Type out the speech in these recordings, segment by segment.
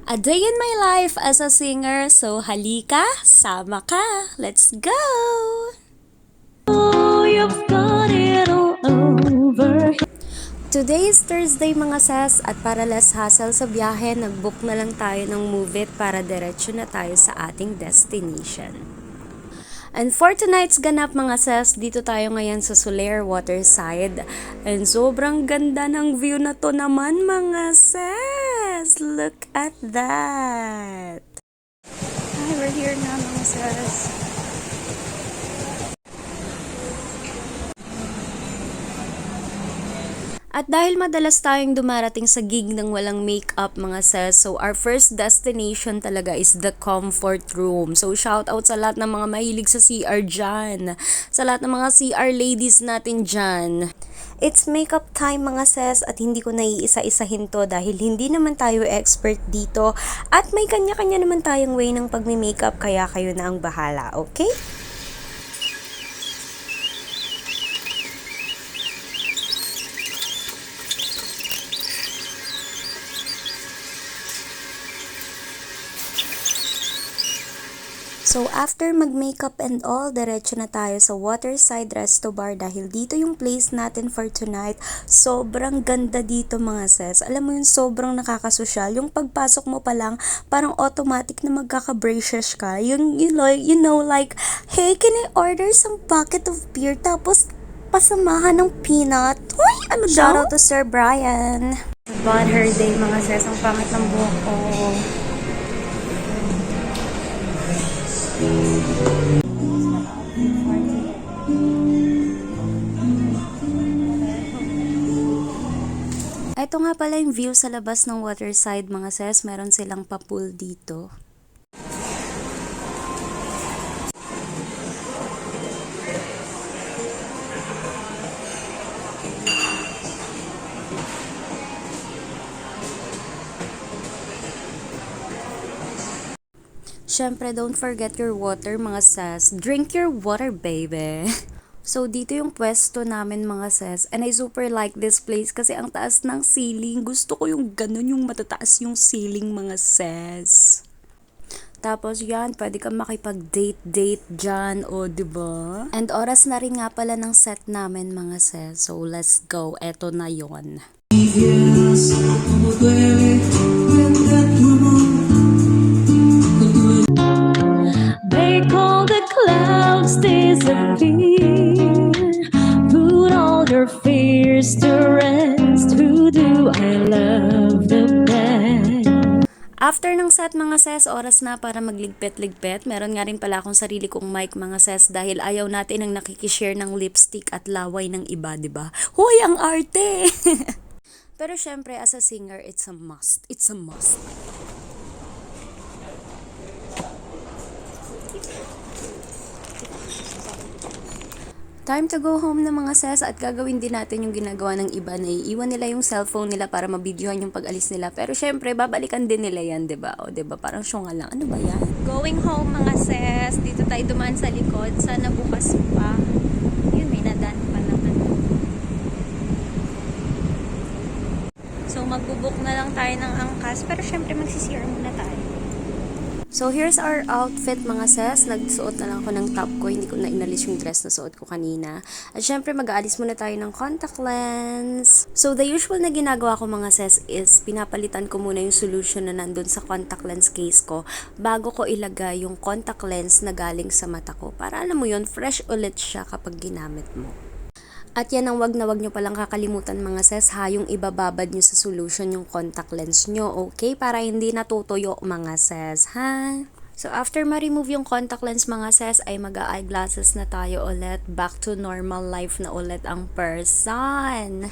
A day in my life as a singer, so halika, sama ka, let's go! Oh, you've got it all over. Today is Thursday mga ses at para less hassle sa biyahe, nag-book na lang tayo ng Move It para diretso na tayo sa ating destination. And for tonight's ganap mga ses, dito tayo ngayon sa Solaire Waterside. And sobrang ganda ng view na to naman mga ses! Look at that! Hi, we're here na mga ses. At dahil madalas tayong dumarating sa gig ng walang makeup mga ses, so our first destination talaga is the comfort room. So shout out sa lahat ng mga mahilig sa CR dyan. Sa lahat ng mga CR ladies natin dyan. It's makeup time mga ses at hindi ko naiisa-isahin to dahil hindi naman tayo expert dito at may kanya-kanya naman tayong way ng pagmi-makeup kaya kayo na ang bahala, okay? So after mag-makeup and all, diretso na tayo sa Waterside Resto Bar dahil dito yung place natin for tonight. Sobrang ganda dito mga ses. Alam mo yung sobrang nakakasosyal. Yung pagpasok mo pa lang, parang automatic na magkaka-braces ka. You know, like, hey, can I order some bucket of beer? Tapos, pasamahan ng peanut. Uy, ano daw? Shout out to Sir Brian. Bad hair day mga ses. Ang pangit ng buhok ko. Ito nga pala yung view sa labas ng Waterside mga ses. Meron silang pa-pool dito. Syempre, don't forget your water mga ses. Drink your water, baby! So, dito yung pwesto namin mga ses. And I super like this place kasi ang taas ng ceiling. Gusto ko yung ganun, yung matataas yung ceiling mga ses. Tapos yan, pwede kang makipag-date dyan, o diba? And oras na rin nga pala ng set namin mga ses. So, let's go. Eto na yon. They call the clouds disappear. Put all your fears to rest. Who do I love the best? After ng set mga ses, oras na para magligpet-ligpet. Meron nga rin pala akong sarili kong mic mga ses dahil ayaw natin ang nakikishare ng lipstick at laway ng iba, diba? Hoy, ang arte! Pero syempre, as a singer, it's a must. It's a must. Time to go home na mga ses at gagawin din natin yung ginagawa ng iba na iiwan nila yung cellphone nila para mabidyohan yung pag-alis nila. Pero syempre, babalikan din nila yan, diba? O diba, parang syunga lang. Ano ba yan? Going home mga ses. Dito tayo dumaan sa likod. Sana bukas pa. Yun, may nadan pa naman. So, magbubuk na lang tayo ng angkas. Pero syempre, magsisira muna tayo. So, here's our outfit mga ses. Nagsuot na lang ako ng top ko. Hindi ko na inalis yung dress na suot ko kanina. At syempre, mag-aalis muna tayo ng contact lens. So, the usual na ginagawa ko mga ses is pinapalitan ko muna yung solution na nandun sa contact lens case ko bago ko ilagay yung contact lens na galing sa mata ko. Para alam mo yun, fresh ulit siya kapag ginamit mo. At yan ang wag nyo palang kakalimutan mga ses ha, yung ibababad nyo sa solution yung contact lens nyo, okay? Para hindi natutuyo mga ses ha. So after ma-remove yung contact lens mga ses ay mag-eyeglasses na tayo ulit. Back to normal life na ulit ang person.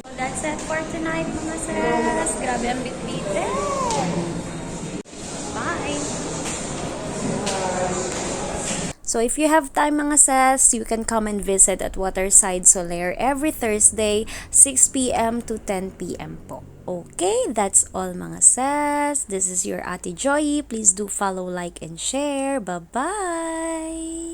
So that's it for tonight mga ses. Grabe ang bitbitin. Bye! So if you have time mga ses, you can come and visit at Waterside Solaire every Thursday, 6 p.m. to 10 p.m. po. Okay, that's all mga ses. This is your Ate Joy. Please do follow, like, and share. Bye-bye!